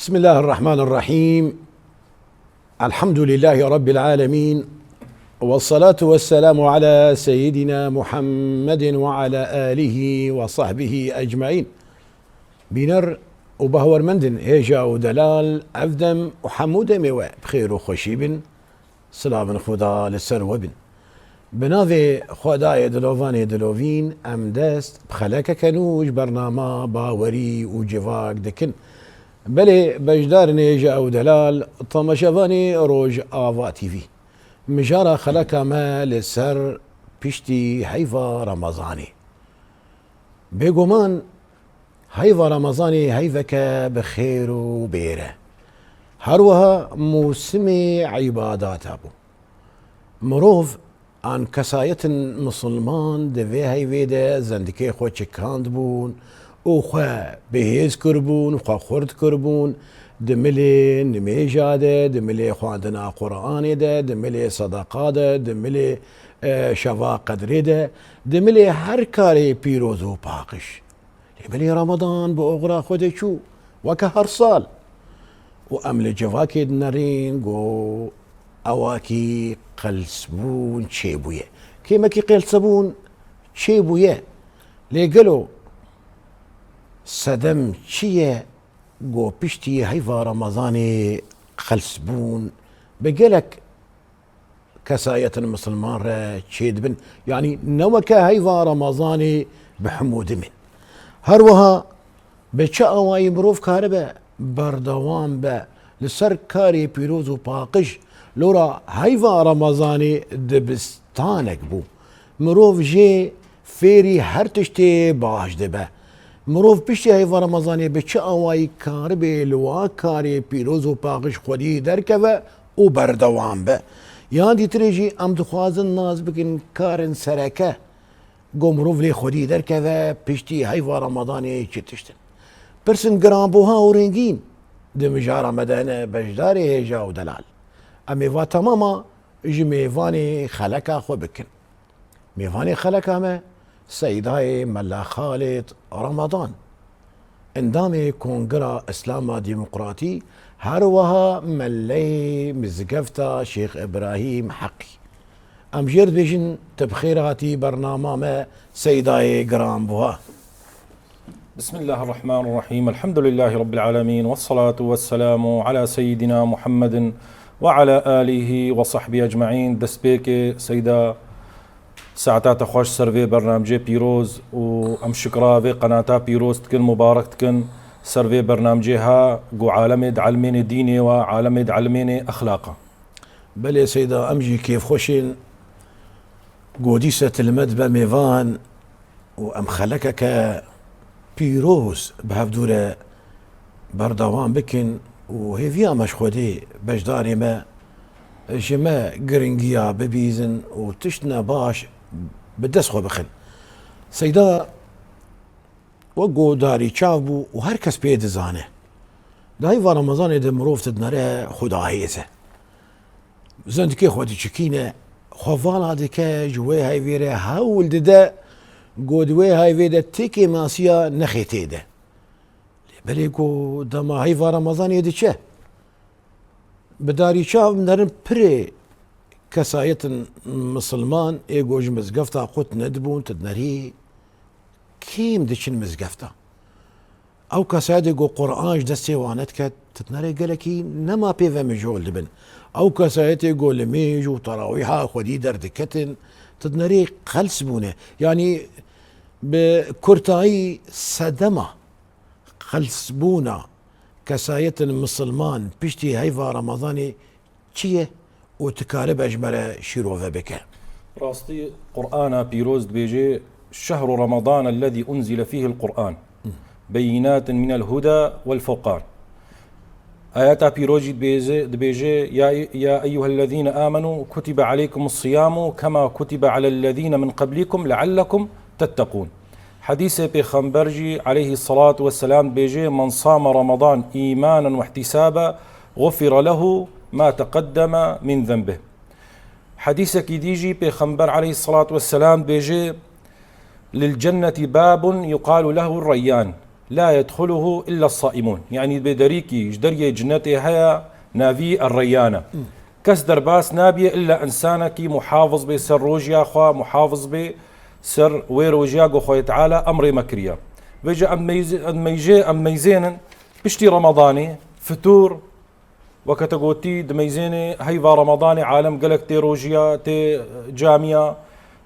بسم الله الرحمن الرحيم. الحمد لله رب العالمين، والصلاة والسلام على سيدنا محمد وعلى آله وصحبه أجمعين. بينر وبهور مندن هيجا ودلال أفدم وحمود ميوى بخير وخشيب سلام خدا للسر وبن بناذي خداي دلوفاني دلوفين أمدست بخلاك كانوج برنامج باوري وجفاك دكن بله بجدار نيجا او دلال طمشافاني روج آفا تي في مجارة خلقا ما لسر بيشتي هيفا رمضاني بيقومان هيفا رمضاني هيفك بخير وبيره هروها موسمي عبادات ابو مروف عن كساية مسلمان دفي هيفيدا زندكي خو چكاند بون وخوا بهيز كربون وخوا خورد كربون دملي نميجادة دملي خواندنا قرآن ده دملي صدقاء ده دملي شفا قدري ده دملي هر كاري بيروزو باقش دملي رمضان بأغرى خود شو وكهر صال وأمل جواكي دنارين قو أواكي قلسبون شيبوية كيما كي قلسبون شيبوية ليقلو سدم چیه گو پشتی هیوا رمضانی خلصبون بقلك كساية المسلمان را تشيد بن يعني نوكا هيوا رمضاني بحمود من هروها بچا اواي مروف كاربه بردوان با لسر كاري بيروز و باقش لورا هيوا رمضاني دبستانك بو مروف جي فيري هر تشتي باش دبه مروف پشتی هیوا رمضانی به چه آوائی کار به لوا کاری پیروز و پاقش خودی درکوه و بردوام به یان دیتریجی ام دخوازن ناز بکن کارن سرکه گو مروف لی خودی درکوه پشتی هیوا رمضانی چی تشتن پرسن گرانبوها و رنگین دمجار مدانه بجدار هیجا و دلال امیوا تماما جی میوانی خلقا خو بکن میوانی خلقا ما سيداي ملا خالد رمضان اندامي كونغرا اسلام ديمقراطي هروها ملي مزقفتا شيخ ابراهيم حقي ام جيرد بيجن تبخيراتي برنامج سيداي جرام بوها. بسم الله الرحمن الرحيم. الحمد لله رب العالمين، والصلاة والسلام على سيدنا محمد وعلى آله وصحبه أجمعين. دسبيك سيدا ساعتات خوش سرفي برنامجي بيروز وام شكرا في قناتا بيروز تكن مبارك تكن سرفي برنامجي ها قو عالمي دعلميني ديني وعالمي دعلميني اخلاقا. بل سيدا امجي كيف خوشين قوديسة المدبة ميفان وام خلقك بيروز بهفدورة بردوان بكن وهي فيها مشخودي بجداري ما جما قرنقيا ببيزن وتشتنا باش بدسخو بخل سيدا وقو داري تشافبو وهركس بيد زانه داي رمضان دي مروف تدنره خدا هيزه زندكي خودي تشكينه خوالا ديكا جوي هاي فيره هاول ددا قودوي هاي فيدا تيكي ماسيا نخيتي ده بلي قو دما هاي رمضان يدي چه بداري شاف نرن بري كساية مسلمان ايجوج مزقفتا قوت ندبون تدنري كيم ديشن مزقفتا او كساية جو قرآن دستي وانتك تدنري قالكي نما بيفا مجول دبن او كساية جو لميج وطراويحا خودي دردكتن تدنري قلسبونه يعني بكرتاي صدمة قلسبونه كساية المسلمان بيشتي هيفا رمضاني چيه وتكالب أجمل شيروفا بك راستي قرآن بيروز بيجي شهر رمضان الذي أنزل فيه القرآن بينات من الهدى والفرقان. آيات بيروجي بيجي يا أيها الذين آمنوا كتب عليكم الصيام كما كتب على الذين من قبلكم لعلكم تتقون. حديث بيخنبرجي عليه الصلاة والسلام بيجي من صام رمضان إيمانا واحتسابا غفر له ما تقدم من ذنبه. حديث كيديجي بيخنبر عليه الصلاة والسلام بيجي للجنة باب يقال له الريان لا يدخله إلا الصائمون، يعني بدريكي جدرية جنتي هيا نافي الريانة كس درباس نابية إلا إنسانك محافظ بسر روجيا خوا محافظ بسر ويروجيا خوي تعالى أمري مكريا بيجي أميزين بشتي رمضاني فتور وكتقوتي دميزيني هيفا رمضاني عالم قلك تي روجيا تي جامعة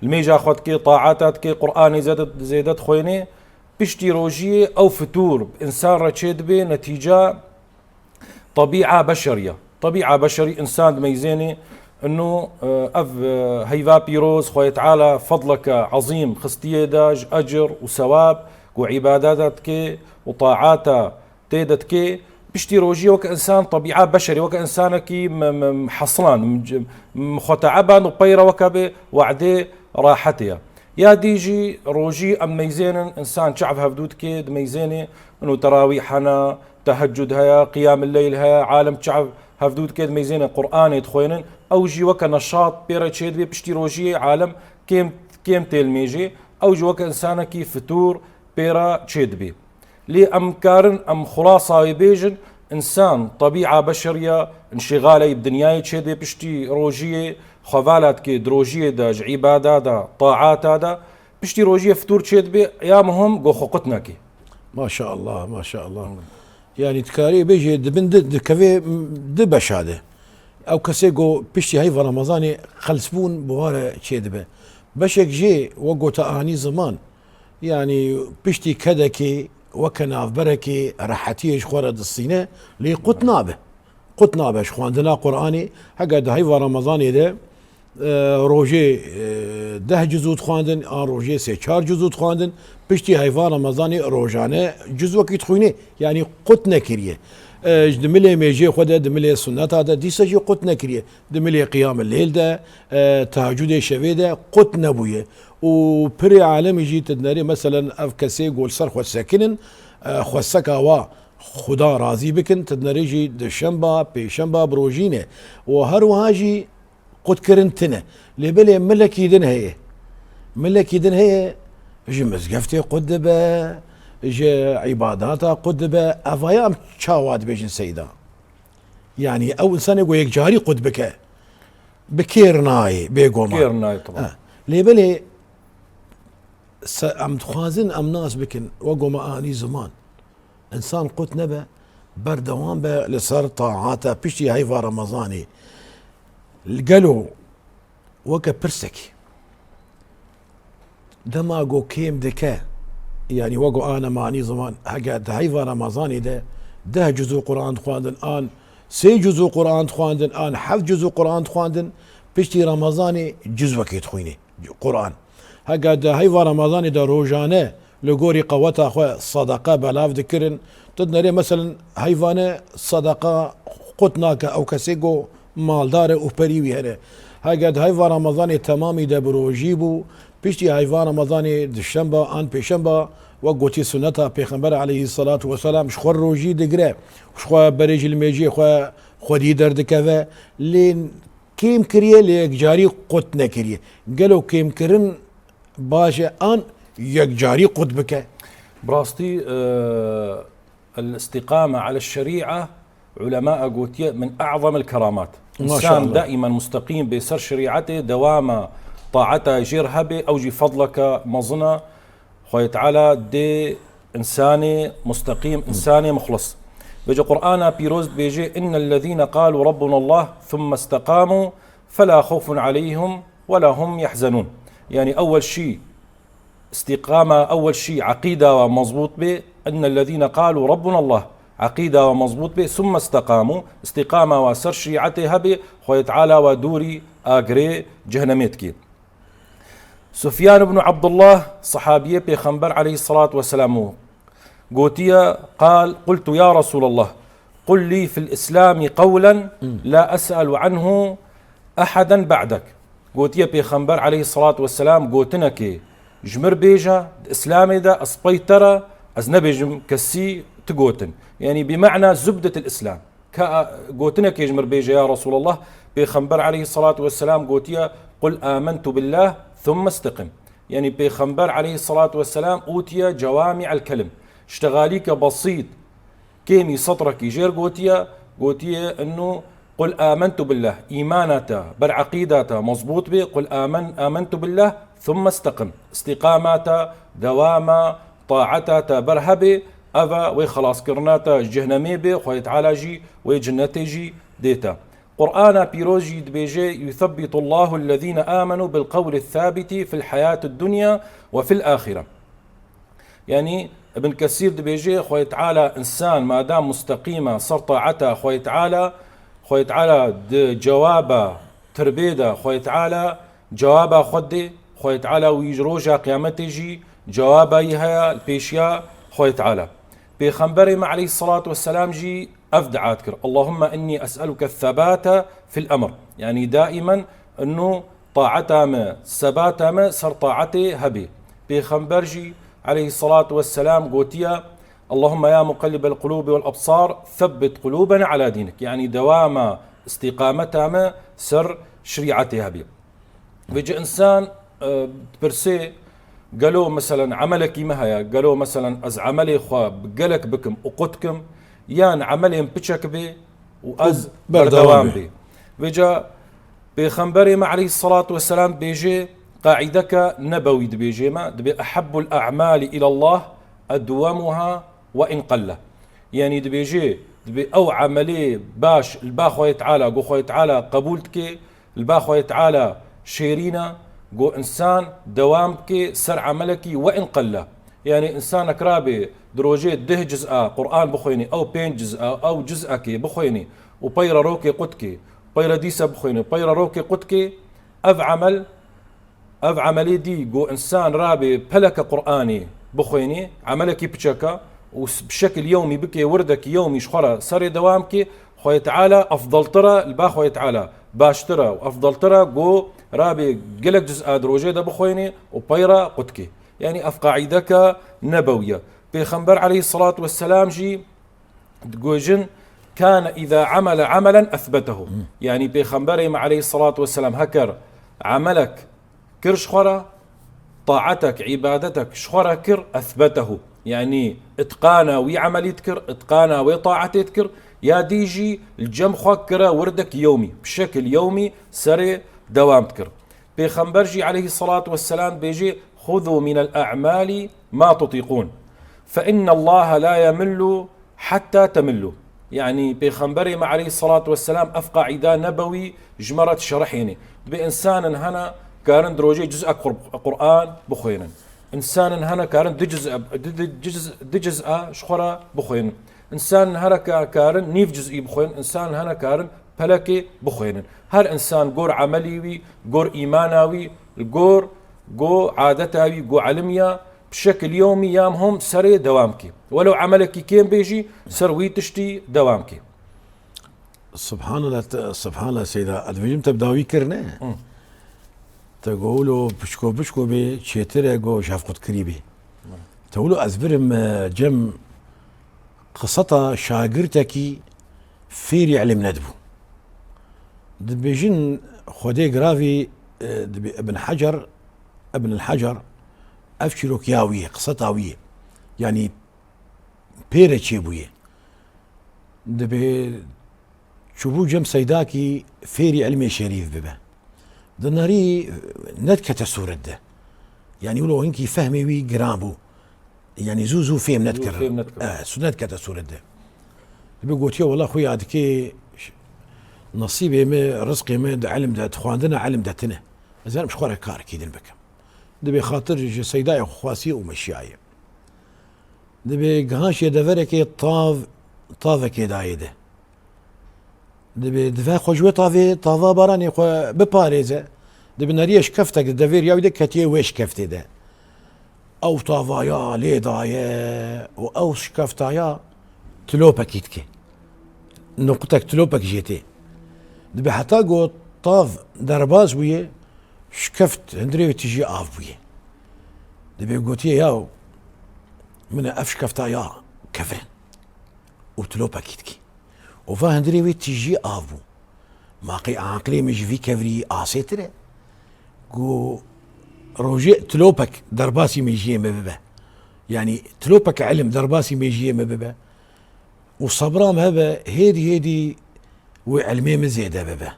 الميجا خود كي طاعاتات كي قرآني زادت خويني بشتي روجية أو فتور إنسان رتشيد بي نتيجة طبيعة بشرية، طبيعة بشري إنسان دميزيني إنه هيفا بيروز خوي تعالى فضلك عظيم خستيه داج أجر وثواب وعباداتك وطاعاتا تيدتك بشتي روجي وكإنسان طبيعة بشري وكإنسانك محصلان مختعبان وبيرا وكبه وعدي راحتها يا ديجي روجي أم ميزين إنسان شعب هفدود كيد ميزيني إنه تراويحنا تهجد هيا قيام الليل هيا عالم شعب هفدود كيد ميزين قرآن يدخوينن أو جي وكا نشاط بيرا تشيد بي بشتي روجي عالم كيم تيلميجي أو جي وكا إنسانك فتور بيرا تشيد بي لي أم كارن أم خلاصة بيجن إنسان طبيعة بشرية انشغالي بدنياي تشيد بي بشتي روجي خوالات كي دروجيه داج عبادة دا طاعات دا بشتي روجيه فتور تشيد بي يا مهم جو خوقتنا كي ما شاء الله ما شاء الله. يعني تكاري بيجي دبن دكافي دبش هذا او كسيجو بشتي هاي رمضاني خلسبون بواره تشيد بي بشك جي وقو تاني زمان يعني بشتي كدكي وكناف بركي راحتيش خورد الصينة لي قطنا به شخواندنا قرآني حقا هاي رمضاني ده روجي ده جزء خواندن روجي سه چار جزء خواندن پشتی هیوا رمضانی روزانه جزء کی تخوینه یعنی قط نکریه دمله میجی خود دمله سنت هذا دیسه جو قط نکریه دمله قیام الليل ده تهجد شوی ده قط نبويه و پری عالم جی تدنری مثلا اف کسی گول سر خود ساکنن خود سکاوا خدا راضی بکن تدنری جی دشنبه پیشنبه بروجینه و هر وهاجي قد كرنتنا لبلي ملكي دن هي جي مزقفتي قد با جي عباداتها قد با افايام تشاواد بيجن سيدا يعني او انسان يقول يك جاري قد بك بكيرناي بيقوما كيرناي طبعا لبلي ام تخازن ام ناس بكن وقوما اني زمان انسان قد نبا بردوان با لصار طاعاته بشتي هيفا رمضاني قالوا وكا برسكي دما جو كيم دكا يعني وقو انا معني زمان حقا هيفا رمضاني ده جزء قرآن خواندن آن سي جزء قرآن خواندن آن 7 جزء قرآن خواندن بشتي رمضاني جزء كي تخويني قرآن حقا هيفا رمضاني ده روجانه لغوري قوتا اخوة صدقة بلاف ذكرن تدنري مثلا هيفانه صدقة قطناك او كسيقو مالدار و پریوی هره هاگد هایوا رمضان تمامی ده بروجیبو پیشتی هایوا رمضان دشنبه آن پیشنبه و گوتی سنتا پیغمبر علیه الصلاة والسلام شخور روجی دگره شخور بریج المیجی خودی دردکوه لین کیم کریه لیک جاری قط نکریه گلو کیم کرن باشه آن یک جاری قط بکه براستي الاستقامة على الشريعة علماء قوتية من أعظم الكرامات. إنسان دائما مستقيم بسر شريعته دوام طاعته يجير هبه أوجي فضلك مظنة خوي تعالى دي إنساني مستقيم إنساني مخلص. بيجي قرآن بيروز بيجي إن الذين قالوا ربنا الله ثم استقاموا فلا خوف عليهم ولا هم يحزنون. يعني أول شيء استقامة، أول شيء عقيدة ومضبوط به أن الذين قالوا ربنا الله عقيدة ومضبوط به ثم استقاموا استقامة وسر شيعته هبه خوي تعالى ودوري آقري جهنميتكي. سفيان بن عبد الله صحابي بيخنبر عليه الصلاة والسلام قوتيا قال قلت يا رسول الله قل لي في الإسلام قولا لا أسأل عنه أحدا بعدك. قوتيا بيخنبر عليه الصلاة والسلام قوتنك جمر بيجا إسلامي دا أسبيترا أزنبيجم كسي تقوتن، يعني بمعنى زبدة الإسلام قوتنك يجمر بيجا يا رسول الله. بيخنبر عليه الصلاة والسلام قوتيا قل آمنت بالله ثم استقم. يعني بيخنبر عليه الصلاة والسلام أوتي جوامع الكلم، اشتغاليك بسيط كيمي سطرك جير قوتيا انه قل آمنت بالله إيمانته بالعقيدة مضبوط به قل آمنت بالله ثم استقم استقاماته دواما طاعته برهبه أفا وخلاص كرناتا جهنمي به خوي تعالى جي وجنتي جي ديتا قرآن بيروجي دبيجي يثبت الله الذين آمنوا بالقول الثابت في الحياة الدنيا وفي الآخرة. يعني ابن كثير دبيجي خوي تعالى إنسان ما دام مستقيمة صار طاعته خوي تعالى جوابا تربيدا خوي تعالى جوابا خدي خوي تعالى ويجروجا قيامتي جي جوابا يهيا البيشيا خوي تعالى بخنبري عليه الصلاة والسلام جي أفدعات كر اللهم إني أسألك الثبات في الأمر يعني دائما أنه طاعتا ما ثباتا ما صار طاعتي هبي بخنبرجي عليه الصلاة والسلام قوتيا اللهم يا مقلب القلوب والأبصار ثبت قلوبنا على دينك يعني دوام استقامتها ما سر شريعتي هبي بيجي إنسان برسي قالوا مثلا عملك ما هي قالوا مثلا از عملي خوا بقلك بكم وقتكم يان عملي بتشك بي واز بردوام بي بيجا بخنبري عليه الصلاة والسلام بيجي قاعدك نبوي دبيجي ما دبي أحب الأعمال إلى الله أدومها وإن قل يعني دبيجي دبي أو عملي باش الباخوة تعالى قو خوي تعالى قبولتك الباخوة تعالى شيرينا قو إنسان دوامك سر عملك وإن قل يعني إنسان كرابي دروجي ده جزء قرآن بخويني أو بين جزء أو جزءك بخويني وبير روكي قدك بير ديسة بخويني بير روكي قدك أف عملي دي قو إنسان رابي بلك قرآني بخويني عملك بشكا وبشكل يومي بكي وردك يومي شخرة سر دوامك خوي تعالى أفضل ترى البا خوي تعالى باش ترى وأفضل ترى قو رابي قلق جزء دروجي ده بخويني وبيرا قدكي يعني أفقاعدك نبوية بيخنبر عليه الصلاة والسلام جي تقوجن كان إذا عمل عملا أثبته يعني بيخنبري عليه الصلاة والسلام هكر عملك كر شخرة طاعتك عبادتك شخرة كر أثبته يعني اتقانا وعملي تكر اتقانا وطاعتي تكر يا ديجي الجم خكرة وردك يومي بشكل يومي سري دوام تكر بيخنبرجي عليه الصلاة والسلام بيجي خذوا من الأعمال ما تطيقون فإن الله لا يمل حتى تملوا يعني بيخنبري عليه الصلاة والسلام أفقى عدا نبوي جمرة شرحيني بإنسان هنا كارن دروجي جزء قرآن بخوينا إنسان هنا كارن دي جزء شخرة بخوينا إنسان هنا كارن نيف جزئي بخوين إنسان هنا كارن بلكي بخوين هر إنسان قور عمليوي قور إيماناوي القور قو عادتاوي قو علميا بشكل يومي يامهم سري دوامكي ولو عملك كين بيجي سروي تشتي دوامكي سبحان الله سيدا ادوجم تبداوي كرنا تقولوا بشكو بي تشيتر جو شافقت كريبي تقولوا ازبرم جم قصة شاگرتكي فيري علم ندبو دبيجن خودي جرافي ابن الحجر افشلوك ياوية قصتاوية يعني بيرتشي بويه دبي شوفو جم سيداكي فيري علمي شريف ببه دناري ندكة السورة ده يعني يقولوا هنكي فهمي وي جرامبو يعني زوزو فيم ندكر ندكة السورة ده دبي قلت يا والله خويا عادكي نصيبي ما رزقي ما علم ده تخواندنا علم ده تنا زين مش خوارك كار كيدن بكم دبي خاطر سيداي خواسي ومشياي دبي قهاش يدفرك طاف كدايده دبي دفا خوجوي طافا براني خو بباريزه دبي نريش كفتك دفير يا ودك كتي ويش كفتي ده او طافا يا ليدايا او شكفتا يا تلوبك كيتكي نقطك تلوبك جيتي دبي حتى قو طاف درباز ويه شكفت هندري تجي اف ويه دبي قوتي يا من افشكفتا يا كفن وتلوبك كيتكي وفا هندري تجي افو ماقي عقلي مش في كفري اسيتره قو روجي تلوبك درباسي ميجي مبه يعني تلوبك علم درباسي ميجيه مببا وصبرام هبا هيدي وعلمي مزيدة ببا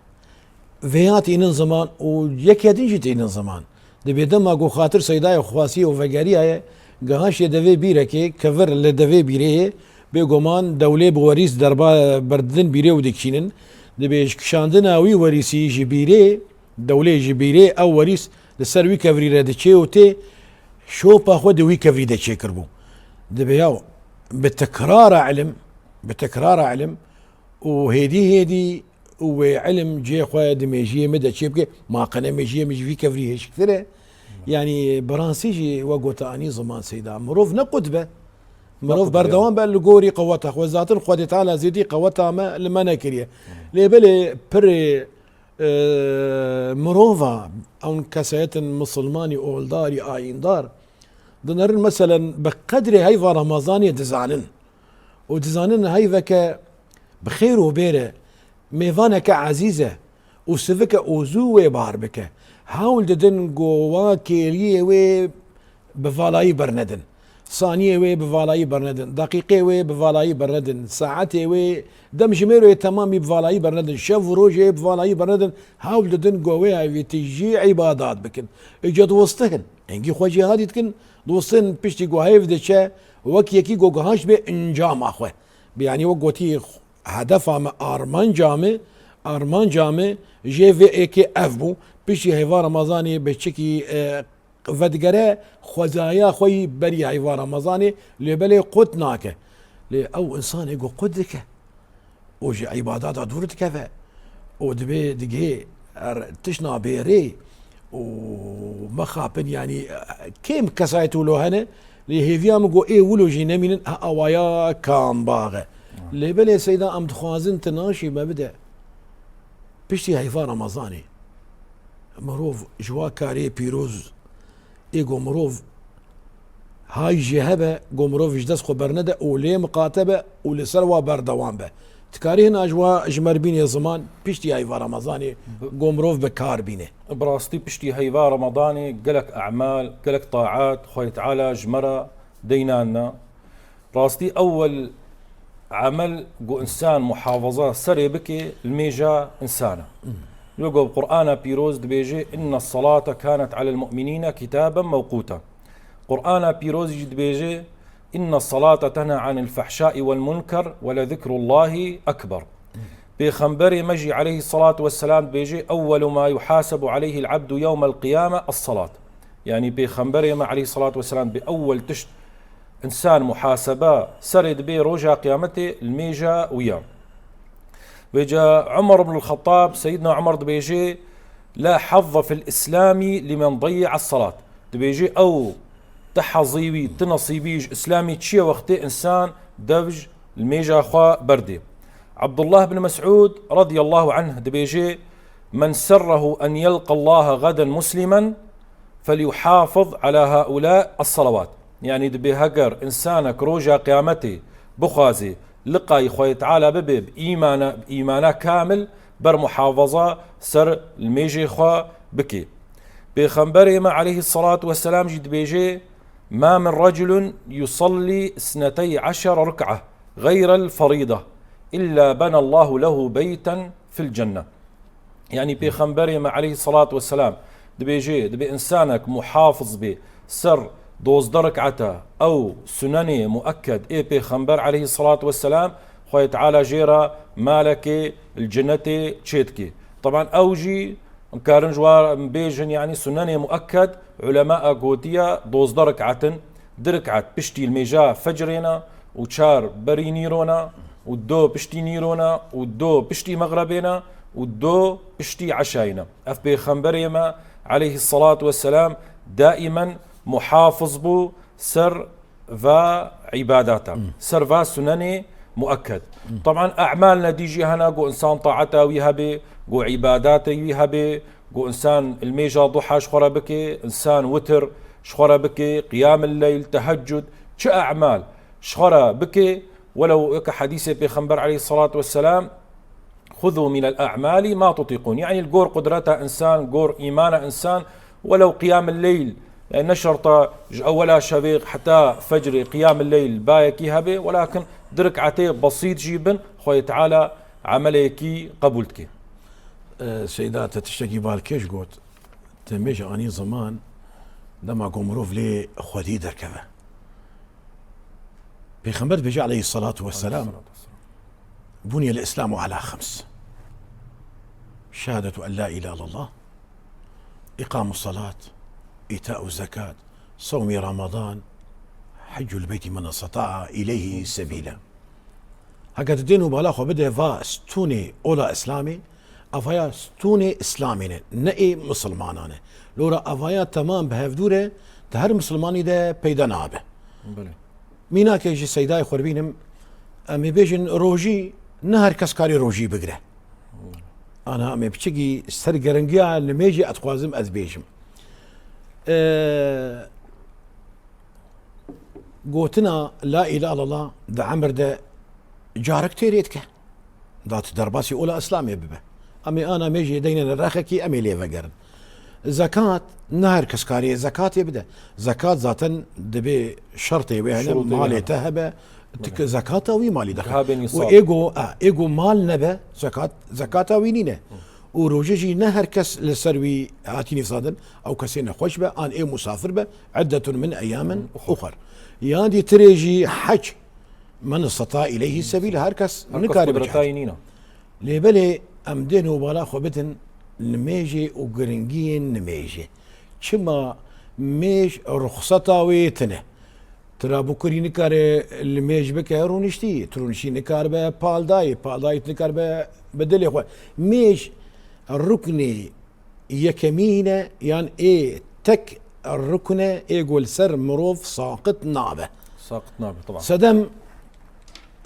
فياتي إن زمان ويك يدنجت إن زمان دبي دما جو خاطر سيداي وخواسي وفقاريا قهاش يدفي بيركي كفر اللي دفي بيريه بيقومان دولي بوريس دربا بردن بيري ودكشينن دبي كشاندنا وي وريسي جبيري دولي جبيري او وريس لسر وي كفري ردشي وتي شو باخد وي كفري دشي كربو دبي ياو بتكرار علم وهيدي وعلم جي خويا دميجيه مدى شيبكي ما قنا ميجيه مش في كفري هيش كثيره يعني برانسيجي وقوتا اني زمان سيدا مروف نقدبه مروف بردوان بقى الجوري قوتها وزات الخوات تعالى زيدي قوتها ما لما نكريه ليبلي بري مروفا او كسايت مسلماني اولداري اين دار دنر مثلا بقدر هيفا رمضاني ودزانن هيفا بخير وبيره ميفانك عزيزة وسفك اوزوه باربك هاول ددن قوا كيليه وي بفالاي برندن ثانية وي بفالاي برندن دقيقة وي بفالاي برندن ساعتي وي دم جميرو تمامي بفالاي برندن شف روجي بفالاي برندن هاول ددن قوا هاي تجي عبادات بكن اجا دوستهن انجي خوجي هادي تكن دوستهن بيشتي قوا هاي فدشا وك يكي قوا هاش بي انجام اخوه يعني وقوتي هدفها آرمان جامع جي في اي كي اف بو بيشي هيفا رمضاني بشكي فدقره خوزايا خوي بري هيفا رمضاني لبلي قدناك لي او انسان يقول قدك وجي عبادات دورتك كذا ودبي دقي تشنا بيري ومخابن يعني كيم كسايتو له هنا لهيفيا مقو اي ولو جينا من اوايا كام باغه لبلي سيدا ام تخوازن تناشي ما بدا بشتي هيفا رمضاني مروف جوا كاري بيروز ايغو مروف هاي جهبه قو مروف جدس خو برنده ولي مقاتبه ولسروا بردوان به تكاري هنا جوا اجمر بيني زمان بشتي هيفا رمضاني قو مروف بكار بينه براستي بشتي هيفا رمضاني قلك اعمال قلك طاعات خوي تعالى جمره دينانا راستي اول عمل جو انسان محافظه سري بكي الميجا انسانه يقول القرآن بيروز دبيجي إن الصلاة كانت على المؤمنين كتابا موقوتا قرآن بيروز دبيجي إن الصلاة تنهى عن الفحشاء والمنكر ولذكر الله أكبر بخنبري مجي عليه الصلاة والسلام بيجي أول ما يحاسب عليه العبد يوم القيامة الصلاة يعني بخنبري ما عليه الصلاة والسلام بأول تشت إنسان محاسبة سرد بي رجع قيامته الميجا وياه بيجا عمر بن الخطاب سيدنا عمر دبيجي لا حظ في الإسلام لمن ضيع الصلاة دبيجي أو تحظيوي تنصيبيج إسلامي تشي وقت إنسان دبج الميجا خوا بردي عبد الله بن مسعود رضي الله عنه دبيجي من سره أن يلقى الله غدا مسلما فليحافظ على هؤلاء الصلوات يعني دبي هجر إنسانك روجا قيامتي بخازي لقاي خوي تعالى ببي بإيمانا كامل بر محافظة سر الميجي خوا بكي بخنبري ما عليه الصلاة والسلام جد بيجي ما من رجل يصلي 12 ركعة غير الفريضة إلا بنى الله له بيتا في الجنة يعني بخنبري ما عليه الصلاة والسلام دبي إنسانك محافظ بي سر دوز دركعته أو سنني مؤكد إيه بيخنبر عليه الصلاة والسلام خوي تعالى جيرا مالك الجنة تشيتكي طبعا أوجي مكارن جوار بيجن يعني سنني مؤكد علماء قوتية دوز دركعت بشتي الميجا فجرنا وشار بري نيرونا ودو بشتي نيرونا ودو بشتي مغربنا ودو بشتي عشاينا أف بيخنبر عليه الصلاة والسلام دائما محافظ بو سر فا عباداته سر فا سنني مؤكد طبعا أعمالنا ديجي هنا قو إنسان طاعته ويهبي قو عباداته ويهبي قو إنسان الميجا ضحى شخورا بكي إنسان وتر شخورا بكي قيام الليل تهجد شو أعمال شخورا بكي ولو كحديث بيخنبر عليه الصلاة والسلام خذوا من الأعمال ما تطيقون يعني القور قدرته إنسان قور إيمانه إنسان ولو قيام الليل يعني نشرت أولها شبيق حتى فجر قيام الليل بايكي هبه، ولكن درك عتي بسيط جيبا خوي تعالى عمليكي قبولتكي. سيدات تشتكي بالكيش قوت تميش اني زمان لما قومروف لي خودي دركبه بيخمر بيجي عليه الصلاة والسلام بني الإسلام على 5: شهادة أن لا إله إلا الله، إقام الصلاة، إيتاء الزكاة، صوم رمضان، حج البيت من استطاع إليه سبيلا. هكذا الدين وبالاخو بده فا ستوني أولا إسلامي أفايا ستوني إسلامي نئي مسلمانانه لورا أفايا تمام بهفدوره تهر مسلماني ده بيدا نابه مينا كيجي سيداي خوربينم أمي بيجن روجي نهر كسكاري روجي بقره أنا أمي بشكي سرقرنقيا لميجي أتخوازم أذبيجم قوتنا لا إله إلا الله ده عمر ده جارك تيريتك دات درباسي أولى إسلامي ببه أمي أنا ميجي دينا الرخكي أمي ليه فقرن زكاة نهر كسكاري زكاة يبدأ زكاة ذاتا دبي شرطي بيها مالي تهبه زكاة وي مالي دخل وإيجو مال نبه زكاة وينينه وروجيجي نهر كس للسروي هاتيني صادن أو كسين خوش به أن إيه مسافر به عدة من أيام أخر يعني تريجي حج من استطاع إليه السبيل هركس نكاري بجحج ليبلي أمدين وبالا خوبتن نميجي وقرنجين نميجي شما ميج رخصتا ويتنه ترى بكري نكار الميج بكه رونشتي ترونشي نكار به بالداي نكار به بدل اخوة ميج الركني يكمينه يعني ايه تك الركنه يقول سر مروف ساقط نابه طبعا سدم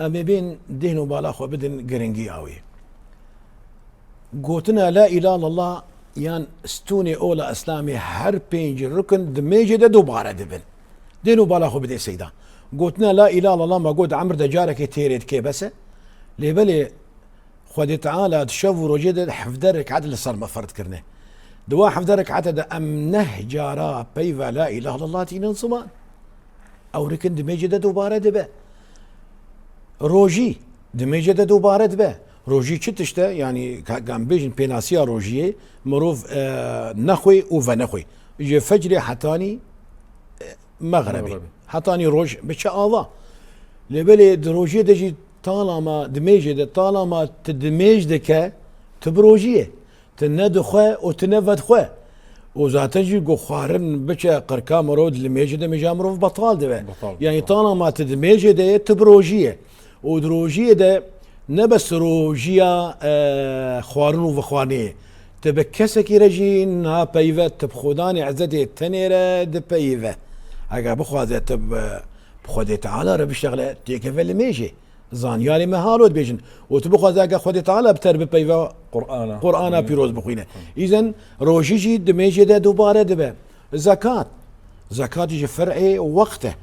امي بين دين وبالاخو بدن قرنجي اوي قوتنا لا اله الا الله يان ستوني اولا اسلامي هر بينج الركن دميجي ده دوباره دبن دينو بالاخو بدي سيدا قوتنا لا اله الا الله ما قود عمر دجارك تيريد كي بس ليبلي خدي تعالى تشوفوا رجد حفدرك عدل صار ما فرد كرنه دوا حفدرك عدد امنه جارا بيفا لا اله الا الله تين صمان او ركن دميجي ده دوباره دبه روجي دميجي ده دوباره دبه روجي تشتا يعني قام بيجن بيناسيا روجيه مروف نخوي وفنخوي يجي فجري حتاني مغربي حتاني روج بشعاضة لبلي دروجيه دجي طالما دميجي ده طالما تدميج دكا تبروجيه تند خو وتنفد خو وزاتجي جو خارن بچا قركا مرود لميجي ده مجامرو بطال ده يعني طالما تدميج ده تبروجيه ودروجيه ده نبس روجيا خوارن وخوانيه تبكسكي رجين ها بيفا تبخوداني عزتي تنيره ده بيفا اگه بخواد تب بخواد تعالى رب الشغله تيكفل ميجي زان يالي مهالود بيجن وتبخواد اگه خود تعالى بتر بيفا قرآن بيروز بخوينه اذا روجيجي دميجي ده دوباره دبه زكاه يجي فرعي وقته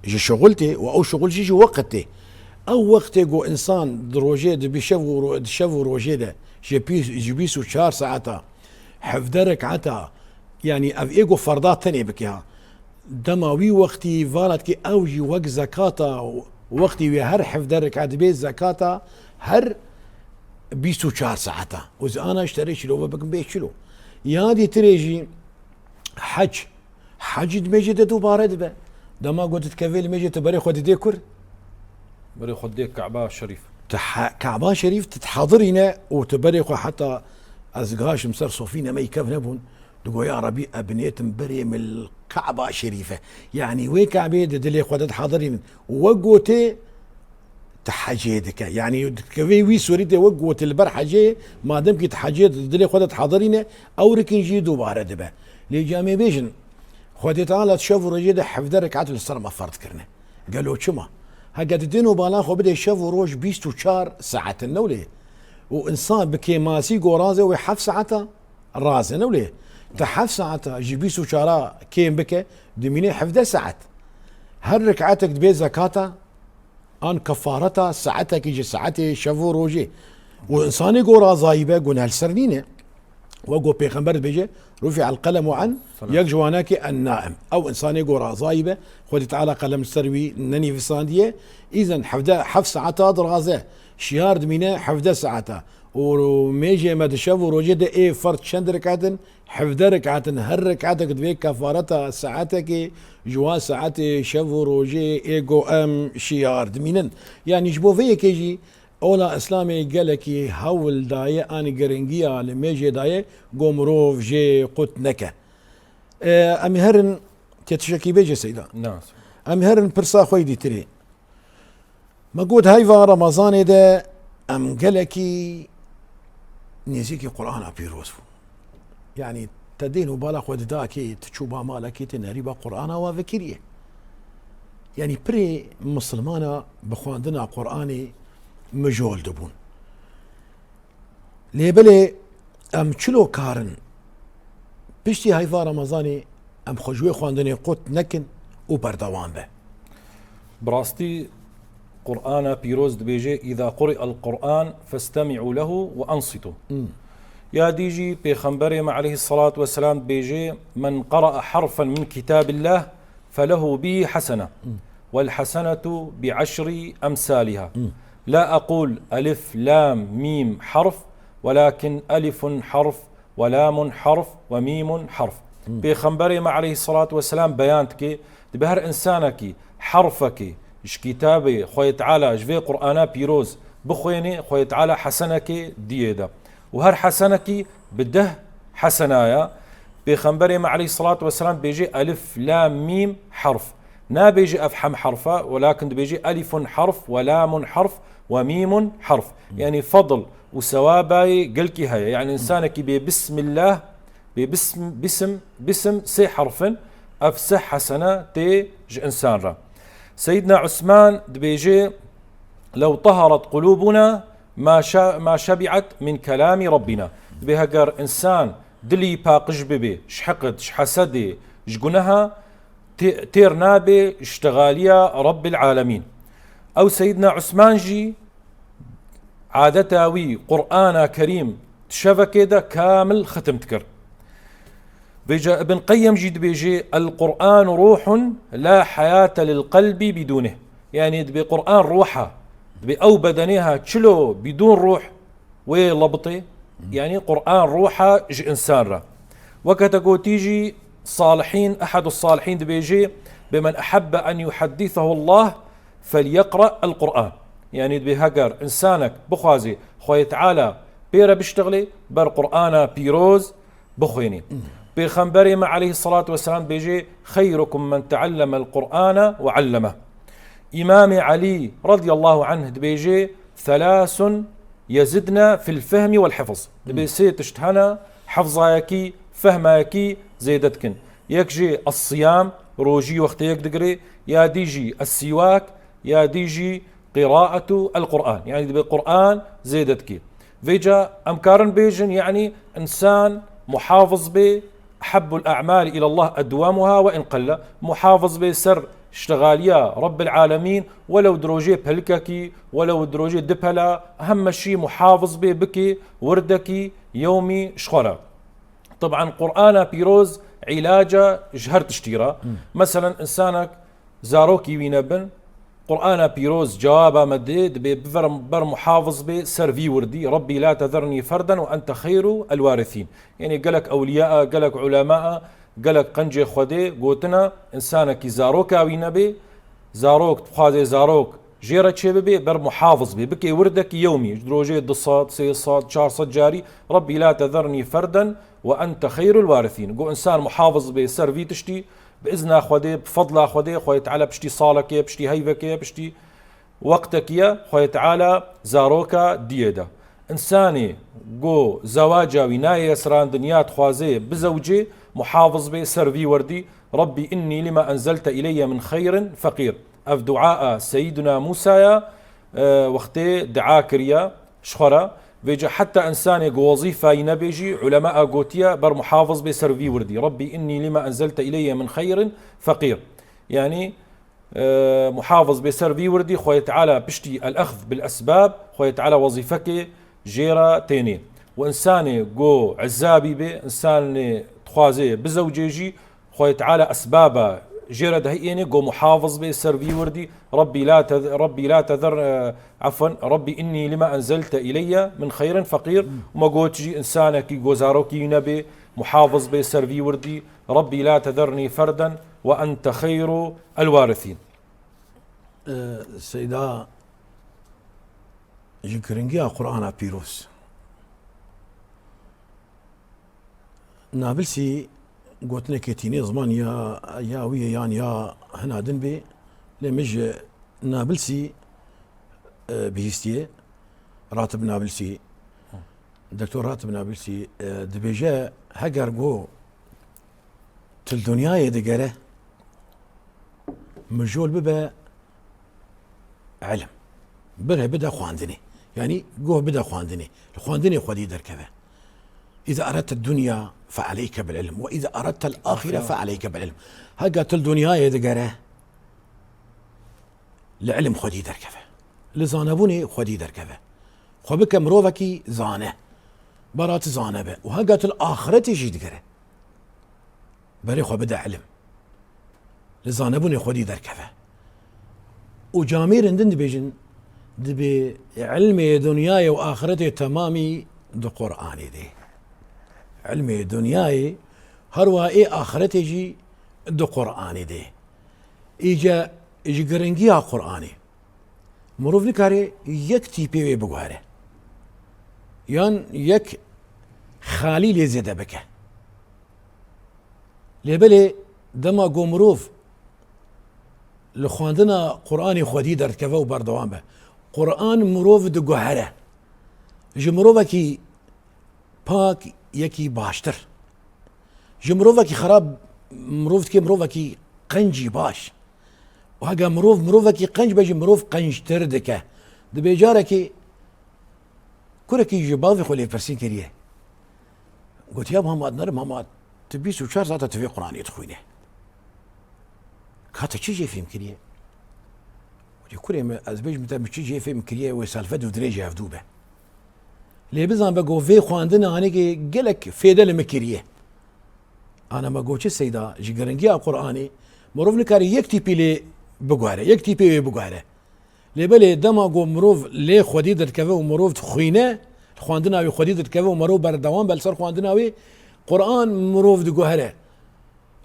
يجي شغلتي او شغل يجي وقتي او وقتي جو انسان دروجي دبي شفو روجي ده جبيسو 4 ساعات حفدرك عتا يعني اف ايجو فرضات ثانيه بك دماوي وقتي فالت كي اوجي وقت زكاة وقتي وهر حفدرك عاد بيت زكاة هر 24 ساعات وإذا أنا اشتريت شلو بكم بيت شلو يادي تريجي حج دميجي دوباره دبه دما قلت تكفيل ميجي تبري خود ديكور بري خود ديك كعبة شريف كعبة شريف تتحضرينا وتبري حتى أزقاش مسر صوفينا ما يكفنا بون تقول يا ربي أبنيت مبري من الكعبة شريفة يعني وي كعبة دلي خود حاضرين وقوتي تحجيدك يعني كفي وي سوريتي وقوت البرحجي ما دام كي تحجيد دلي خود حاضرين او ركن جي دوباره دبه لي جامي بيجن خود تعالى تشوفوا رجيده حفدرك عتل الصر ما فرض كرنا قالوا شما هقد دينو بالا خو بدا يشوفوا روج 24 ساعه النولي وانسان بكيماسي قورازه ويحف ساعته راسه نولي تحف ساعته جيبيسو شارع كيم بك دميني حفده ساعات هر ركعتك دبي زكاته ان كفارتها ساعتك يجي ساعتي شافو روجي وانسان يقول زايبه قلنا هالسرنينه وقو بيغمبر بيجي رفع القلم عن يك جواناك النائم او انسان يقول رازايبه خذ تعالى قلم السروي نني في صانديه اذا حف ساعتها درازه شهار دمينه حفده ساعتها وميجي ما تشوفوا روجد ايه فرد شند ركعتن حفده ركعتن هر ركعتك دبيك كفارتها ساعتك جوا ساعتي شوفوا روجي ايجو ام شهار دمينن يعني جبو فيك يجي اولا اسلامي قالك هول دايه اني قرنجيا لميجي دايه قومروف جي قوت نكا امي هرن تتشكي بيجي سيدا نعم. امي هرن برسا خويدي تري ما قلت هايفا رمضان ده ام قالكي نيزيكي قرآن بيروس يعني تدين وبالك وداكي تشوبها مالكي تنهريبا قرآن وفكريه يعني بري مسلمانا بخواندنا قرآني مجول دبون ليبلي ام چلو كارن بشتي هايفا رمضاني ام خجوي خواندني قوت نكن وبردوان به براستي قرآن بيروز دبيجي إذا قرئ القرآن فاستمعوا له وأنصتوا. يا ديجي بيخنبري عليه الصلاة والسلام بيجي من قرأ حرفا من كتاب الله فله به حسنة والحسنة بعشر أمثالها. لا أقول ألف لام ميم حرف ولكن ألف حرف ولام حرف وميم حرف. بيخنبري عليه الصلاة والسلام بيانتك دبهر إنسانك حرفك اش كتابي خوي تعالى جفي قرآن بيروز بخويني خوي تعالى حسنك ديدا وهر حسنك بده حسنايا. بيخنبري عليه الصلاة والسلام بيجي ألف لام ميم حرف نا بيجي أفحم حرفا ولكن بيجي ألف حرف ولام حرف وميم حرف يعني فضل وسواباي قلكي هيا يعني إنسانك بسم الله بسم سي حرف أفسح حسنة تيج إنسان را. سيدنا عثمان دبيجي لو طهرت قلوبنا ما شبعت من كلام ربنا. بهجر إنسان دلي باقش ببي شحقد شحسدي شقنها تير نابي اشتغاليا رب العالمين. أو سيدنا عثمان جي عادتاوي قرآن كريم تشفكيدا كامل ختم تكر. بيجا ابن قيم جيد بيجي القرآن روح لا حياة للقلب بدونه يعني دبي قرآن روحها دبي أو بدنها تشلو بدون روح ولبطي يعني قرآن روحها إنسان را. وكتقو تيجي صالحين أحد الصالحين دبيجي بمن أحب أن يحدثه الله فليقرأ القرآن يعني دبي هجر إنسانك بخوازي خوي تعالى بيرا بيشتغلي بر قرآن بيروز بخويني. بيخنبري عليه الصلاة والسلام بيجي خيركم من تعلم القرآن وعلمه. إمام علي رضي الله عنه بيجي ثلاث يزدنا في الفهم والحفظ بيسي تشتهنا حفظايكي فهمايكي زيدتكن يكجي الصيام روجي وقت يقدقري يا ديجي السواك يا ديجي قراءة القرآن يعني بالقرآن زيدتكي. فيجا أمكارن بيجن يعني إنسان محافظ به أحب الأعمال إلى الله أدوامها وإن قل محافظ بسر اشتغاليا رب العالمين ولو دروجي بهلككي ولو دروجي دبهلا أهم شيء محافظ به بكي وردكي يومي شخرا. طبعا قرآن بيروز علاجة جهر تشتيرا مثلا إنسانك زاروكي وينبن قرآن بيروز جوابا مديد ببر محافظ به سرفي وردي ربي لا تذرني فردا وأنت خير الوارثين يعني قالك أولياء قالك علماء قالك قنجي خودي قوتنا إنسانك زاروكا وينبي زاروك تخازي زاروك جيرة شبابي بر محافظ به بكي وردك يومي دروجي دصاد سيصاد شار صد جاري ربي لا تذرني فردا وأنت خير الوارثين. قو إنسان محافظ به سرفي تشتي بإذن أخوذي بفضل أخوذي خوي تعالى بشتي صالك بشتي هيفك بشتي وقتك يا خوي تعالى زاروكا ديدا. إنساني قو زواجا ويناية سران دنيات خوازي بزوجي محافظ به سرفي وردي ربي إني لما أنزلت إلي من خير فقير. أف دعاء سيدنا موسى وقتي دعاكريا شخرا بيجي حتى إنسان وظيفة ينبيجي علماء قوتيا بر محافظ بسرفي وردي ربي إني لما أنزلت إلي من خير فقير يعني محافظ بسرفي وردي خوي تعالى بشتي الأخذ بالأسباب خوي تعالى وظيفك جيرة تينين. وإنساني جو عزابي به إنسان تخوازي بزوجيجي خوي تعالى أسبابه جرد هيئني جو محافظ به سربي وردي ربي لا تذر عفوا ربي إني لما أنزلت إلي من خير فقير وما جو تجي إنسانك جو زاروكي نبي محافظ به سربي وردي ربي لا تذرني فردا وأنت خير الوارثين. سيدا جكرنجيا قرآن بيروس نابلسي قلت لك تيني زمان يا ويا يعني يا هنا دنبي لمج نابلسي بهستي راتب نابلسي دكتور راتب نابلسي دبيجا هجر جو تل دنيا يدقره مجول ببا علم بره بدا خواندني يعني جوه بدا خواندني خدي دركبه إذا أردت الدنيا فعليك بالعلم وإذا أردت الآخرة فعليك بالعلم. هقت الدنيا يدقره لعلم خدي دركبه لزانبوني خدي دركبه خبك مروفكي زانه برات زانبه وهقت الآخرة يجي دقره بري خو بدا علم لزانبوني خدي دركبه وجامير عندن بيجن دبي علمي دنياي وآخرتي تمامي دو قرآني دي علمي دنياي هروا آخرتي جي دو قرآني دي إيجا قرنجيها قرآني مروف نكاري يك تيبي بقواره يان يك خالي لزيدا بك لبلي دما قو مروف لخواندنا قرآني خودي دركفه وبردوان به قرآن مروف دو گوهره جمروفكي پاك يكي باشتر جمروفكي خراب مروفكي قنجي باش وهاقا مروفكي قنج بجي مروف قنجتر دكه دبي جاركي كوركي جباضي خولي برسين كريه قلت يا محمد نرى محمد تبيس وشار ذاته تفي قرآن يدخوينه كاتا چي جي فيم كريه ودي ما ازبيج متى چي جي فيم كريه وسالفه ودريجه افدوبه لي بزان بقو في خواندنا اني قلك فيدا لمكريه انا ما قوتش السيده جيرنجيا قراني مروف نكاري يكتي بيلي بقواره يكتي بي بقواره لي بالي دما قو مروف لي خديد الكفه ومروف تخوينه خواندنا وي خديد الكفه ومروف بردوام بلسر خواندنا وي قران مروف دقوهره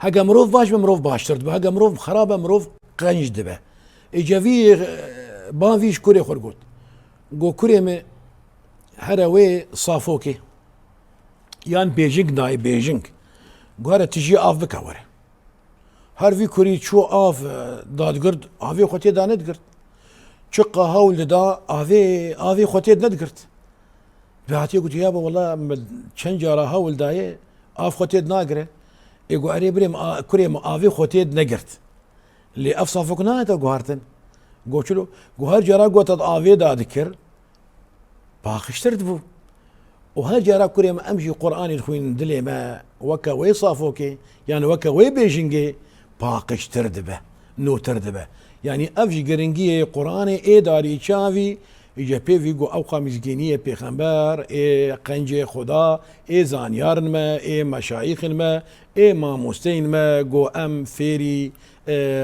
هاقا مروف باش بمروف باشتر دبه هاقا مروف خرابه مروف قنج دبه اجا في بان فيش كوري خرقوت قو كوري مي هراوي صافوكي يان بيجينج ناي بيجينج قوارا تجي آف بكاوره هر في كوري شو آف داد قرد آفي خوتي دا ند قرد شقا هاول دا آفي خوتي ند قرد بهاتي قلت يابا والله چند جارا هاول داي آف خوتي نا قره يقول أري بريم كريم آفي خوتيد نقرت اللي أفصافك نايتا قهرتن قوشلو قهر جرا قوتد آفي دا ذكر باخشترت بو وهل جرا كريم أمشي قرآن الخوين دلي ما وكا وي صافوكي يعني وكا وي بيجنجي باخشترت به نو تردبه يعني أفجي قرنجي قرآني إيه داري شافي إجا بيفيقو أوقا مزجينية بيخنبار إيه قنجي خدا إيه زانيارن ما إيه مشايخ ما إيه ماموستين ما جو أم فيري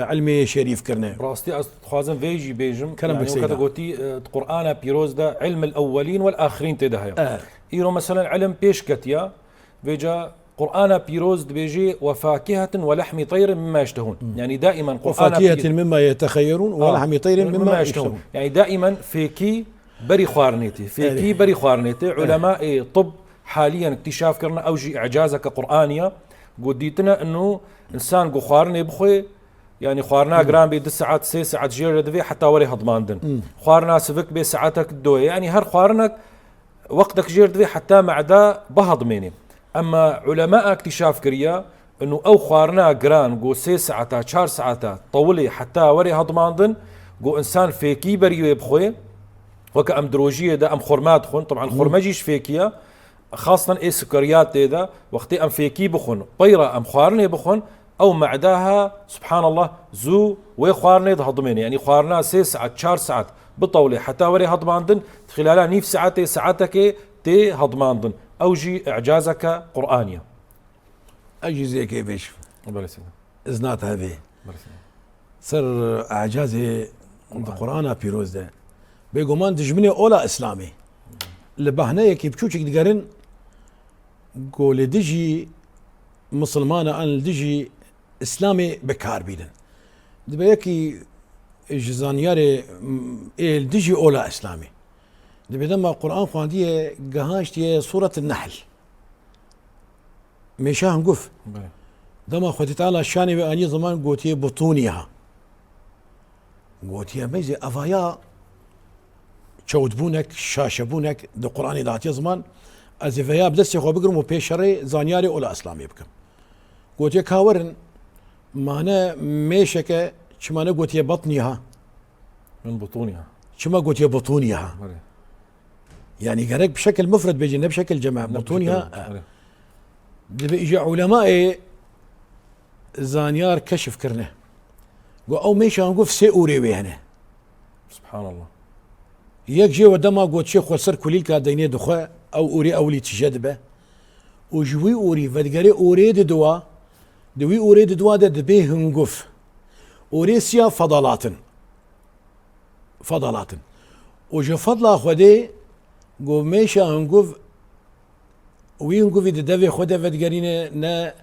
علمي شريف كرنا راستي خوازن فيجي بيجم كلام يعني بسيطة قلتي قرآن بيروز ده علم الأولين والآخرين تدهيا إيرو مثلا علم بيش كتيا فيجا قرآن بيروز بيجي وفاكهة ولحم طير مما يشتهون يعني دائما قرآن وفاكهة مما يتخيرون ولحم طير مما يشتهون يعني دائما فيكي بري خوارنيتي فيكي بري خوارنيتي علماء طب حاليا اكتشاف كرنا أوجي إعجازك قرآنية قديتنا أنه إنسان قو خوارني بخوي يعني خوارنا جرام بيد ساعات 6 ساعات جير دفي حتى وري هضماندن خوارنا سفك بساعاتك الدوية يعني هر خوارنك وقتك جير دفي حتى معدا بهضميني اما علماء اكتشاف كريا انه او خوارنا جران قو 6 ساعات 4 ساعات طولي حتى وري هضماندن قو انسان فيكي بريو بخوي وك ام دروجيه ده ام خرمات خون طبعا خرمجيش فيكيا خاصة ايه سكريات ده وقتي ام فيكي بخون طيرة ام خوارني بخون او معداها سبحان الله زو وخوارني هضميني يعني خوارنا 6 ساعات 4 ساعات بطولي حتى وري هضماندن خلالها نيف ساعتك تي هضماندن أو جي إعجازك قرآنية. اجي زي كيفش بلا سيدي. ازنات هذه بلا سيدي. سر اعجازي القرآن بيروز ده بيقومان دجمني اولا اسلامي لبهنا كي بتشوشك دقارن قول دجي مسلمانة ان دجي اسلامي بكار بيدن دبيكي جزانياري دجي اولا اسلامي دبي دما القرآن خواندية قهاشتي سورة النحل ميشاهم قف بلا. دما خوتي تعالى الشاني بأني زمان قوتي بطونيها قوتي ميزي أفايا تشودبونك شاشبونك دو قرآني داتي زمان أزفايا بدستي خو بقرمو بيشري زانياري أولا أسلامي بكم قوتي كاورن مانا ميشك شمانا قوتي بطنيها من بطونها. شما قوتي بطونيها بلا. يعني قالك بشكل مفرد بيجي بشكل جمع بطونها بلا. بيجي علماء زانيار كشف كرنه قو او ميشا نقف سي اوري هنا سبحان الله. يك جي ودما قوت شيخ وسر كليل كا ديني دخوا او اوري اولي تجدبه وجوي اوري فدغري اوري دوا دوي اوري دوا دبي هنقف اوريسيا فضلات وجو فضل خدي قو ميشا هنقف وينقف دبي خده فدغرينا نا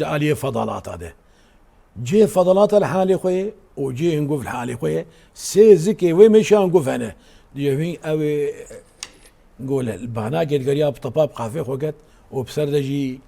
عليه فضلات هذا جي فضلات الحالي خوي وجي نقف الحالي خوي سي زكي وي مشى نقف انا ديوين او نقول الباناجي قرياب طباب قافي خوقت وبسردجي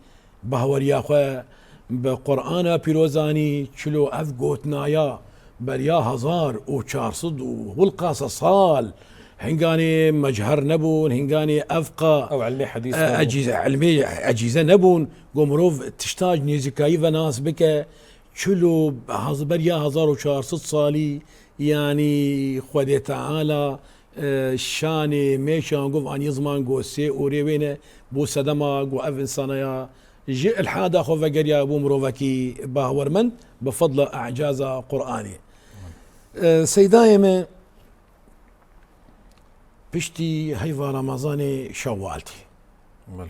بهوريا خو بقرآن بيروزاني شلو اف قوتنايا بريا هزار وشارصد والقاصة صال هنغاني مجهر نبون هنغاني افقا أو علمي حديث. اجهزه علميه اجهزه نبون قمروف تشتاج نيزكاي ناس بك شلو بريا 1400 صالي يعني خودي تعالى شاني ميشا نقف عن يزمان قو سي اوريوينه بو سدما قو اف انسانيا جي الحاده خو فقريا ابو مروفكي باورمن بفضل اعجاز قراني سيدايمه بشتي هيفا رمضاني شوالتي بلا.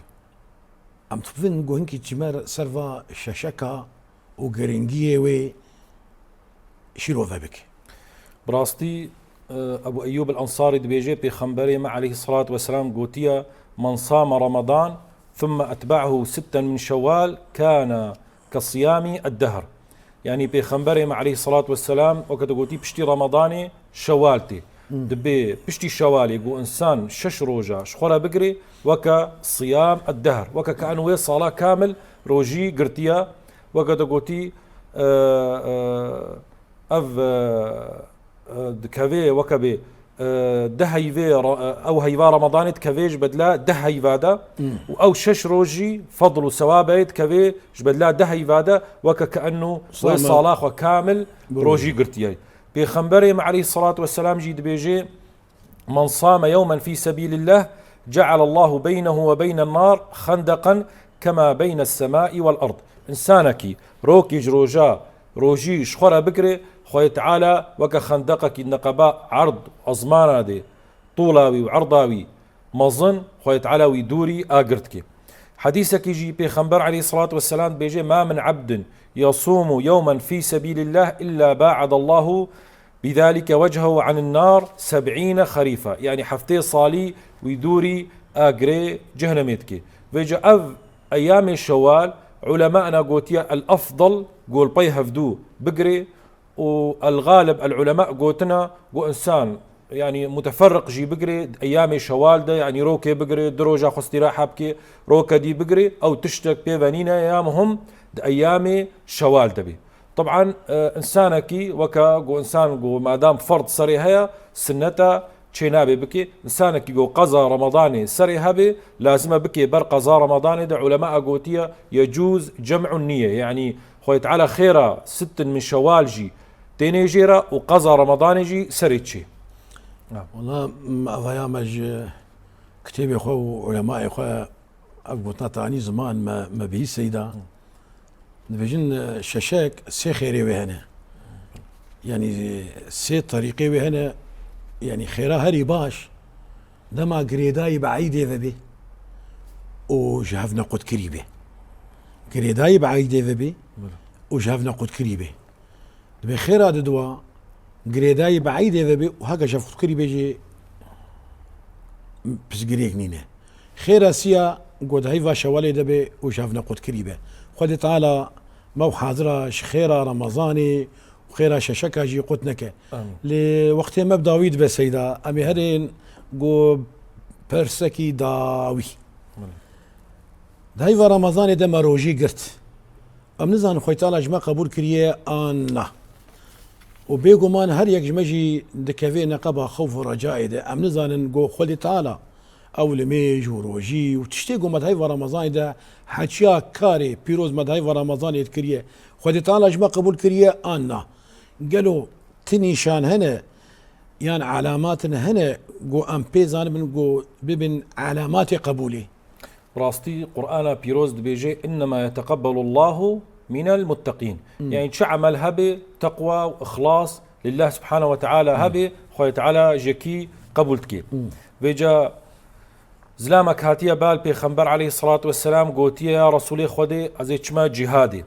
ام تفين قوهنكي تجمر سرفا ششكا وقرنجيه وي شيرو ذبك براستي أبو أيوب الأنصاري دبيجي بخنبري مع عليه الصلاة والسلام قوتيا من صام رمضان ثم أتبعه 6 من شوال كان كصيام الدهر. يعني بخنبري مع عليه الصلاة والسلام وقت قوتي بشتي رمضاني شوالتي دبي بشتي شوالي قو إنسان شش روجا شخورا بقري وكا صيام الدهر وكا كأنه صلاة كامل روجي قرتيا وقت قوتي دكافي وكبي دهيفي او هيفا رمضان كافيج بدلا دهيفادا او شش روجي فضل وثوابت كافي بدلا دهيفادا وكا كانه صلاة كامل روجي قرتيا بخنبري عليه الصلاة والسلام جيد بيجي من صام يوما في سبيل الله جعل الله بينه وبين النار خندقا كما بين السماء والأرض. إنسانك روكي جروجا روجي شخورا بكري خوي تعالى وكا خندقك النقباء عرض أزمانا دي طولاوي وعرضاوي مظن خوي تعالى ويدوري آقرتك. حديثك يجي بيخنبر عليه الصلاة والسلام بيجي ما من عبد يصوم يوما في سبيل الله إلا باعد الله بذلك وجهه عن النار 70 خريفا. يعني حفتي صالي ويدوري آقري جهنميتك. ويجي أيام الشوال علماءنا قوتيا الأفضل قول بي هفدو بقري والغالب العلماء قوتنا قو إنسان يعني متفرق جي بقري أيام شوال ده يعني روكي بقري دروجة خستراحة بكي روكا دي بقري أو تشتك بيفانينا أيامهم أيام شوال دبي. طبعا إنسانكي وكا قو إنسان قو ما دام فرض صري هيا سنتا تشينابي بكي إنسانك يقول قضى رمضاني سري هبي لازم بكي بر قضى رمضاني ده علماء قوتية يجوز جمع النية. يعني خوي تعالى خيرا 6 من شوال جي تيني جيرا وقضى رمضاني جي سريتشي. والله أفايامج كتيب خو علماء خو أقبطنا تاني زمان ما بيه سيدا نبجن ششاك سي خيري وهنا يعني سي طريقي وهنا يعني خيرا هري باش دما قريداي بعيد ذبي وجهفنا قد كريبه كريداي بعيدة ذبي وجهفنا قد كريبه دبي خير هذا دوا كريداي بعيدة ذبي وهكا شاف قد كريبه جي بس قريك نينه خير اسيا قد هيفا شوالي دبي وجهفنا قد كريبه خد تعالى مو حاضرة خيرا رمضاني وخيرا ششكا جي قتنك لوقت ما بداويد بسيدا امي هرين قو برسكي داوي دايفا رمضان ده مروجي قرت ام نزان خوي تعالى جما قبول كريه انا وبيقو مان هر يك جمجي دكافي نقبا خوف ورجاء ده ام نزان نقو خولي تعالى او لميج وروجي وتشتيقو مدهيفا رمضان ده حاشيا كاري بيروز مدهيفا رمضان يتكريه خولي تعالى جما قبول كريه انا قالوا تنيشان هنا يعني علامات هنا قو ام بيزان من قو ببن علامات قبولي راستي قرآن بيروز دبيجي إنما يتقبل الله من المتقين يعني شعمل هبه تقوى وإخلاص لله سبحانه وتعالى هبه خوي تعالى جكي قبولتك بيجا زلامك هاتيا بال بيخنبر عليه الصلاة والسلام قوتيا يا رسولي خودي أزيتشما جهادي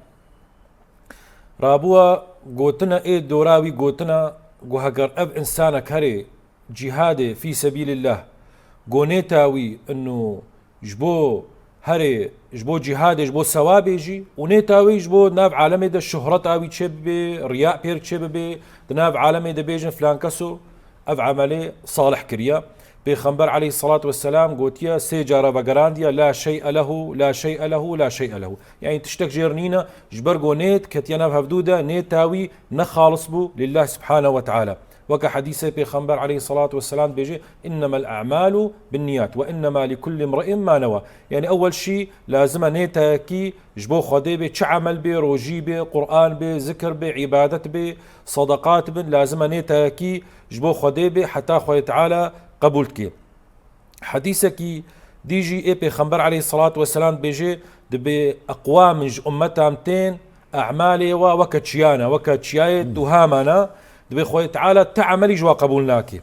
رابوا قوتنا إيه دوراوي قوتنا قو هقر أب إنسانك هري جهادي في سبيل الله قونيتاوي إنه جبو هري جبو جهاد جبو ثواب جي ونيتاوي جبو ناف عالمي ده الشهرة اوي تشب رياء بير تشب ناف عالمي ده بيجن فلان كسو اف عملي صالح كريا بيخنبر عليه الصلاة والسلام قوتيا سيجارة بقرانديا لا شيء له لا شيء له لا شيء له يعني تشتك جيرنينا جبرقو نيت كتيانا هفدودة نيتاوي نخالص بو لله سبحانه وتعالى وكحديث بيخنبر عليه الصلاة والسلام بيجي إنما الأعمال بالنيات وإنما لكل امرئ ما نوى يعني أول شيء لازم نيتاكي جبو خدي بي عمل بي روجي بي قرآن بي ذكر بي عبادة بي صدقات بي لازم نيتاكي جبو خدي بي حتى خوي تعالى قبولتك حديثك ديجي بيخنبر عليه الصلاة والسلام بيجي دبي أقوام من أمتها 200 أعمالي وكتشيانا وكتشياية تهامنا دبي خوي تعالى تعملي جوا قبولناكي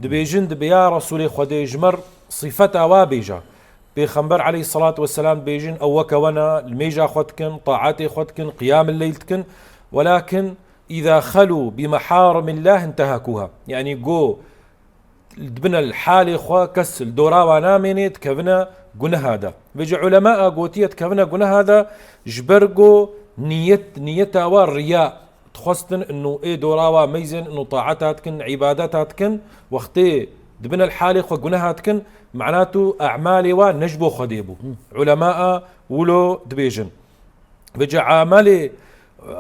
دبي جن دبي يا رسولي خدي جمر صفتها وابيجا بيخنبر عليه الصلاة والسلام بيجن أوك وانا الميجا خدكن طاعاتي خدكن قيام الليل تكن ولكن إذا خلوا بمحارم الله انتهكوها يعني جو دبنا الحالي خوا كسل دورا ونامنت كفنا قنا هذا بيجي علماء قوتية كفنا قنا هذا جبرقو نيتا والرياء تخصتن انه ايه دوراوا ميزن انه طاعتها تكن عباداتها تكن وقتي دبنا الحالي خو قناها تكن معناته اعمالي ونجبو خديبو علماء ولو دبيجن بيجي عاملي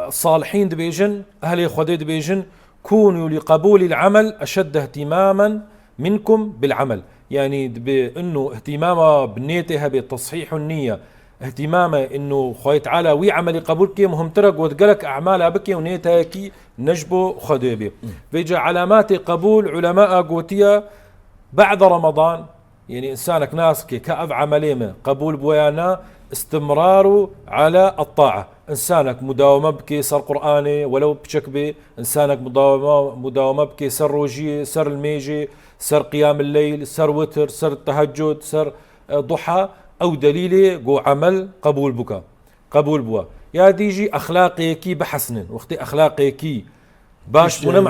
صالحين دبيجن اهلي خدي دبيجن كونوا لقبول العمل اشد اهتماما منكم بالعمل يعني انه اهتمامها بنيتها بتصحيح النيه اهتمامه انه خوي تعالى وي عملي قبولك مهم ترك وتقلك اعمالها بكي ونيتاكي نجبو خديبي بيجي علامات قبول علماء قوتية بعد رمضان يعني انسانك ناسك كأب عمليمه قبول بويانا استمراره على الطاعة انسانك مداومة بكي سر قرآني ولو بشكبي انسانك مداومة بكي سر روجي سر الميجي سر قيام الليل سر وتر سر التهجد سر ضحى او دليلي قو عمل قبول بك قبول بوا يا ديجي اخلاقي كي بحسن وقتي اخلاقي كي باش بنا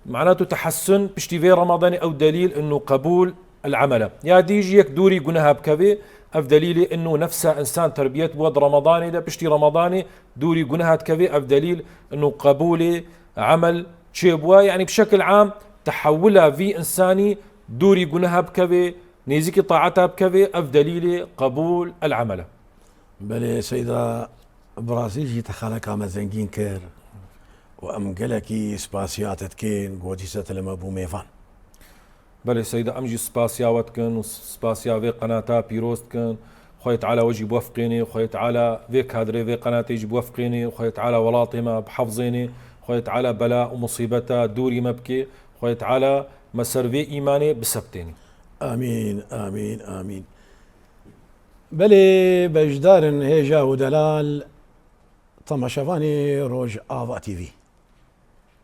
معناته تحسن بشتي في رمضان او دليل انه قبول العمل يا ديجي يك دوري قناها بكبي اف دليلي انه نفسه انسان تربيه بود رمضاني ده بشتي رمضاني دوري قناها كبي اف دليل انه قبولي عمل شيبوا يعني بشكل عام تحولها في انساني دوري قناها بكبي نيزيكي طاعتها بكبي اف دليل قبول العمل بلي سيدة برازيل جي تخالك عما زنجين كير وام قلكي سباسيات كين قوتيسة لما بو ميفان بلي سيدة امجي سباسياوات كن وسباسيا في قناتها بيروست كن خوي تعالى وجي بوفقيني خوي تعالى في كادري في قناتي يجي بوفقيني خوي تعالى ولاطي ما بحفظيني خوي تعالى بلاء ومصيبتها دوري مبكي خوي تعالى مسر في ايماني بسبتيني امين امين امين بلي بجدار هيجا ودلال طمشفاني روج آفا تي في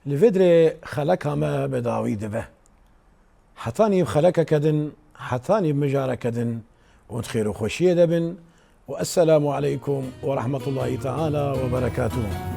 لفدري خلقها ما بداوي دبه حطاني بخلقها كدن حطاني بمجارة كدن وتخير وخوشية دبن. والسلام عليكم ورحمة الله تعالى وبركاته.